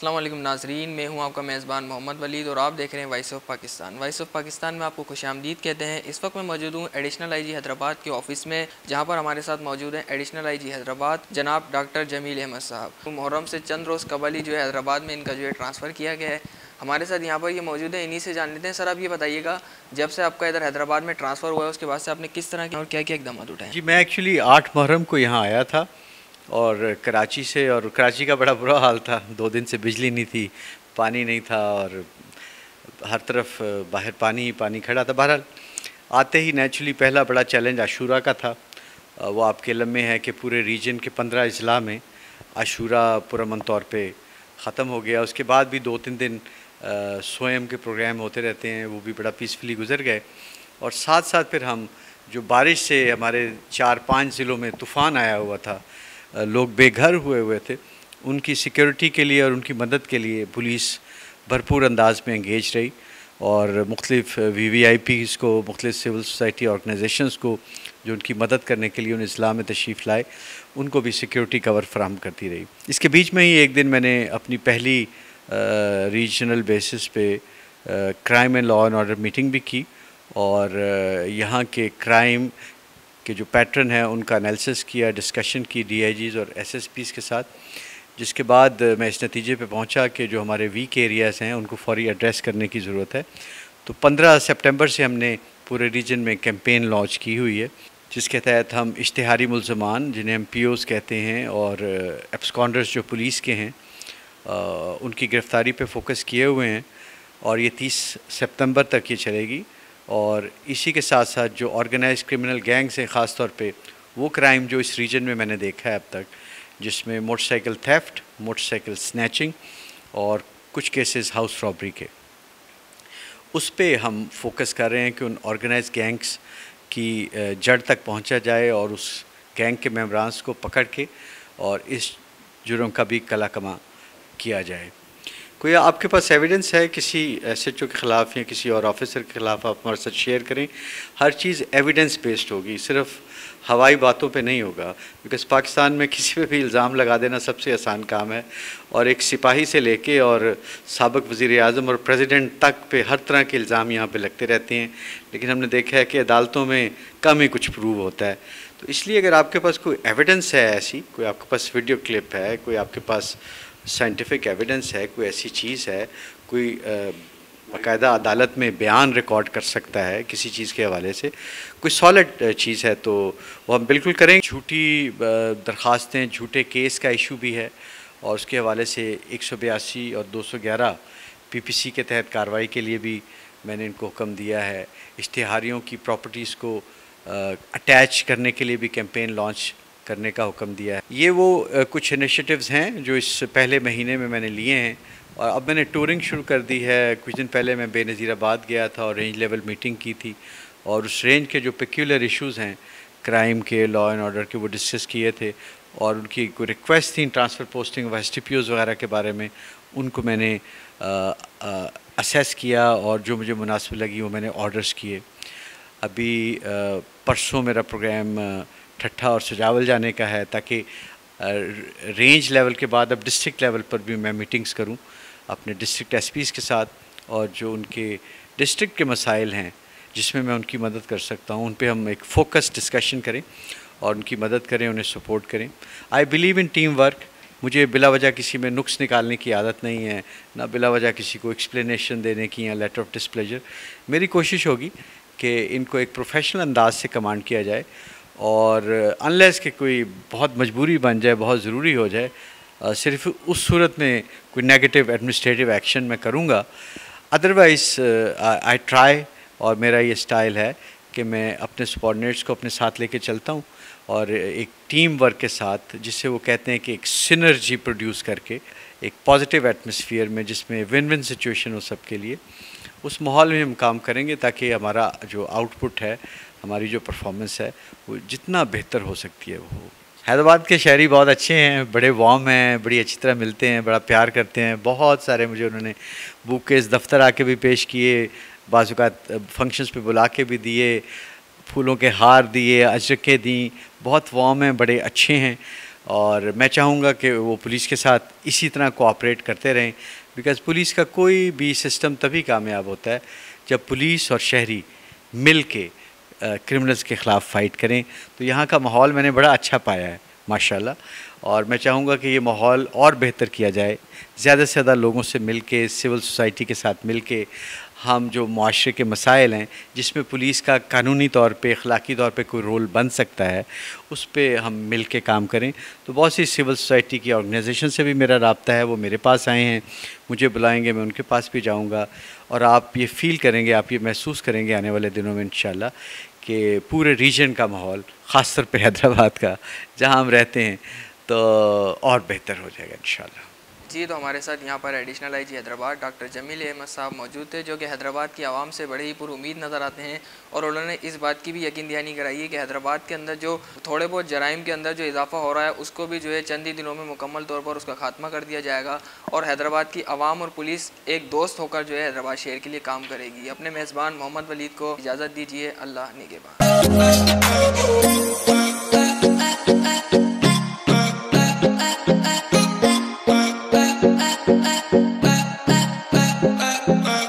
अस्सलाम वालेकुम नाज़रीन, मैं हूं आपका मेज़बान मोहम्मद वलीद और आप देख रहे हैं voice of Pakistan. Voice of Pakistan में आपको खुशामदीद कहते हैं। इस वक्त मैं मौजूद हूं एडिशनल आईजी हैदराबाद के ऑफिस में, जहां पर हमारे साथ मौजूद हैं एडिशनल आईजी हैदराबाद जनाब डॉक्टर जमील अहमद साहब। मुहर्रम से चंद रोज़ कबल ही जो है हैदराबाद में इनका जो है ट्रांसफ़र किया गया है। हमारे साथ यहाँ पर ये मौजूद है, इन्हीं से जान लेते हैं। सर, आप ये बताइएगा, जब से आपका इधर हैदराबाद में ट्रांसफ़र हुआ है उसके बाद से आपने किस तरह के और क्या क्या इकदाम उठाए? जी, मैं एक्चुअली 8 मुहर्रम को यहाँ आया था और कराची से, और कराची का बड़ा बुरा हाल था। 2 दिन से बिजली नहीं थी, पानी नहीं था और हर तरफ बाहर पानी पानी खड़ा था। बहरहाल आते ही नेचुरली पहला बड़ा चैलेंज आशूरा का था। वो आपके इल्म में है कि पूरे रीजन के 15 अजला में आशूरा पुरअमन तौर पे ख़त्म हो गया। उसके बाद भी 2-3 दिन सोयम के प्रोग्राम होते रहते हैं, वो भी बड़ा पीसफुली गुजर गए। और साथ साथ फिर हम जो बारिश से हमारे 4-5 ज़िलों में तूफ़ान आया हुआ था, लोग बेघर हुए थे, उनकी सिक्योरिटी के लिए और उनकी मदद के लिए पुलिस भरपूर अंदाज में एंगेज रही और मुख्तलिफ़ VVIPs को, मुख्तलिफ़ सिविल सोसाइटी ऑर्गेनाइजेशंस को जो उनकी मदद करने के लिए उन इस्लाह में तशरीफ़ लाए, उनको भी सिक्योरिटी कवर फराहम करती रही। इसके बीच में ही एक दिन मैंने अपनी पहली रीजनल बेसिस पे crime and law and order meeting भी की और यहाँ के क्राइम के जो पैटर्न है उनका एनालिसिस किया, डिस्कशन की DIGs और SSPs के साथ, जिसके बाद मैं इस नतीजे पे पहुँचा कि जो हमारे वीक एरियाज़ हैं उनको फौरी एड्रेस करने की ज़रूरत है। तो 15 सितंबर से हमने पूरे रीजन में कैंपेन लॉन्च की हुई है, जिसके तहत हम इश्तिहारी मुल्ज़मान, जिन्हें हम POs कहते हैं, और एब्सकॉन्डर्स जो पुलिस के हैं, उनकी गिरफ़्तारी पे फोकस किए हुए हैं और ये 30 सितंबर तक ये चलेगी। और इसी के साथ साथ जो ऑर्गेनाइज्ड क्रिमिनल गैंग्स हैं, ख़ास तौर पे वो क्राइम जो इस रीजन में मैंने देखा है अब तक, जिसमें मोटरसाइकिल थेफ्ट, मोटरसाइकिल स्नैचिंग और कुछ केसेस हाउस रॉबरी के, उस पे हम फोकस कर रहे हैं कि उन ऑर्गेनाइज्ड गैंग्स की जड़ तक पहुंचा जाए और उस गैंग के मेंबरान्स को पकड़ के और इस जुर्म का भी कला कमा किया जाए। कोई आपके पास एविडेंस है किसी SHO के ख़िलाफ़ या किसी और ऑफिसर के ख़िलाफ़, आप हमारे साथ शेयर करें। हर चीज़ एविडेंस बेस्ड होगी, सिर्फ हवाई बातों पे नहीं होगा, बिकॉज़ पाकिस्तान में किसी पे भी इल्ज़ाम लगा देना सबसे आसान काम है और एक सिपाही से लेके और साबिक़ वज़ीर-ए-आज़म और प्रेसिडेंट तक पे हर तरह के इल्ज़ाम यहाँ पे लगते रहते हैं, लेकिन हमने देखा है कि अदालतों में कम ही कुछ प्रूव होता है। तो इसलिए अगर आपके पास कोई एविडेंस है ऐसी, कोई आपके पास वीडियो क्लिप है, कोई आपके पास साइंटिफिक एविडेंस है, कोई ऐसी चीज़ है, कोई बाकायदा अदालत में बयान रिकॉर्ड कर सकता है किसी चीज़ के हवाले से, कोई सॉलिड चीज़ है, तो वो हम बिल्कुल करें। झूठी दरख्वास्तें, झूठे केस का इशू भी है और उसके हवाले से 182 और 211 PPC के तहत कार्रवाई के लिए भी मैंने इनको हुक्म दिया है। इश्तिहारियों की प्रॉपर्टीज़ को अटैच करने के लिए भी कैंपेन लॉन्च करने का हुक्म दिया है। ये वो कुछ इनिशिएटिव्स हैं जो इस पहले महीने में मैंने लिए हैं और अब मैंने टूरिंग शुरू कर दी है। कुछ दिन पहले मैं बेनज़ीराबाद गया था और रेंज लेवल मीटिंग की थी और उस रेंज के जो पेक्यूलर इश्यूज़ हैं क्राइम के, लॉ एंड ऑर्डर के, वो डिस्कस किए थे और उनकी कोई रिक्वेस्ट थी ट्रांसफ़र पोस्टिंग व STPOs वगैरह के बारे में, उनको मैंने असेस किया और जो मुझे मुनासिब लगी वो मैंने ऑर्डर्स किए। अभी परसों मेरा प्रोग्राम ठट्ठा और सजावल जाने का है, ताकि रेंज लेवल के बाद अब डिस्ट्रिक्ट लेवल पर भी मैं मीटिंग्स करूं अपने डिस्ट्रिक्ट SPs के साथ, और जो उनके डिस्ट्रिक्ट के मसाइल हैं जिसमें मैं उनकी मदद कर सकता हूं, उन पे हम एक फोकस डिस्कशन करें और उनकी मदद करें, उन्हें सपोर्ट करें। I believe in team work. मुझे बिला वजह किसी में नुक्स निकालने की आदत नहीं है, ना बिला वजह किसी को एक्सप्लेनेशन देने की या लेटर ऑफ डिस्प्लेजर। मेरी कोशिश होगी कि इनको एक प्रोफेशनल अंदाज से कमांड किया जाए और अनलेस कि कोई बहुत मजबूरी बन जाए, बहुत ज़रूरी हो जाए, सिर्फ उस सूरत में कोई नेगेटिव एडमिनिस्ट्रेटिव एक्शन मैं करूँगा। अदरवाइज़ आई ट्राई, और मेरा ये स्टाइल है कि मैं अपने सबॉर्डिनेट्स को अपने साथ लेके चलता हूँ और एक टीम वर्क के साथ, जिससे वो कहते हैं कि एक सिनर्जी प्रोड्यूस करके एक पॉजिटिव एटमॉस्फेयर में जिसमें विन विन सिचुएशन हो सबके लिए, उस माहौल में हम काम करेंगे ताकि हमारा जो आउटपुट है, हमारी जो परफॉर्मेंस है, वो जितना बेहतर हो सकती है वो हो। हैदराबाद के शहरी बहुत अच्छे हैं, बड़े वार्म हैं, बड़ी अच्छी तरह मिलते हैं, बड़ा प्यार करते हैं। बहुत सारे मुझे उन्होंने बुकेस दफ्तर आके भी पेश किए, बाज़-औक़ात फंक्शंस पे बुला के भी दिए, फूलों के हार दिए, अजरकें दी। बहुत वार्म हैं, बड़े अच्छे हैं और मैं चाहूँगा कि वो पुलिस के साथ इसी तरह कोऑपरेट करते रहें, बिकॉज़ पुलिस का कोई भी सिस्टम तभी कामयाब होता है जब पुलिस और शहरी मिल के क्रिमिनल्स के ख़िलाफ़ फ़ाइट करें। तो यहाँ का माहौल मैंने बड़ा अच्छा पाया है माशाल्लाह, और मैं चाहूँगा कि ये माहौल और बेहतर किया जाए। ज़्यादा से ज़्यादा लोगों से मिल के, सिविल सोसाइटी के साथ मिल के, हम जो मुआशरे के मसाइल हैं जिसमें पुलिस का कानूनी तौर पे, अखलाकी तौर पे कोई रोल बन सकता है, उस पे हम मिल के काम करें। तो बहुत सी सिविल सोसाइटी की ऑर्गेनाइजेशन से भी मेरा राब्ता है, वो मेरे पास आए हैं, मुझे बुलाएंगे, मैं उनके पास भी जाऊंगा। और आप ये फ़ील करेंगे, आप ये महसूस करेंगे आने वाले दिनों में इंशाल्लाह कि पूरे रीजन का माहौल, ख़ास तौर पे हैदराबाद का जहाँ हम रहते हैं, तो और बेहतर हो जाएगा इंशाल्लाह। जी, तो हमारे साथ यहाँ पर additional IG Hyderabad doctor Jameel Ahmed साहब मौजूद थे, जो कि हैदराबाद की आवाम से बड़े ही पुरुमीद नज़र आते हैं। और उन्होंने इस बात की भी यकीन दहानी कराई है कि हैदराबाद के अंदर जो थोड़े बहुत जराइम के अंदर जो इजाफा हो रहा है, उसको भी जो है चंद ही दिनों में मुकम्मल तौर पर उसका खात्मा कर दिया जाएगा। और हैदराबाद की आवाम और पुलिस एक दोस्त होकर जो है हैदराबाद शहर के लिए काम करेगी। अपने मेज़बान मोहम्मद वलीद को इजाज़त दीजिए। अल्लाह निगहबान।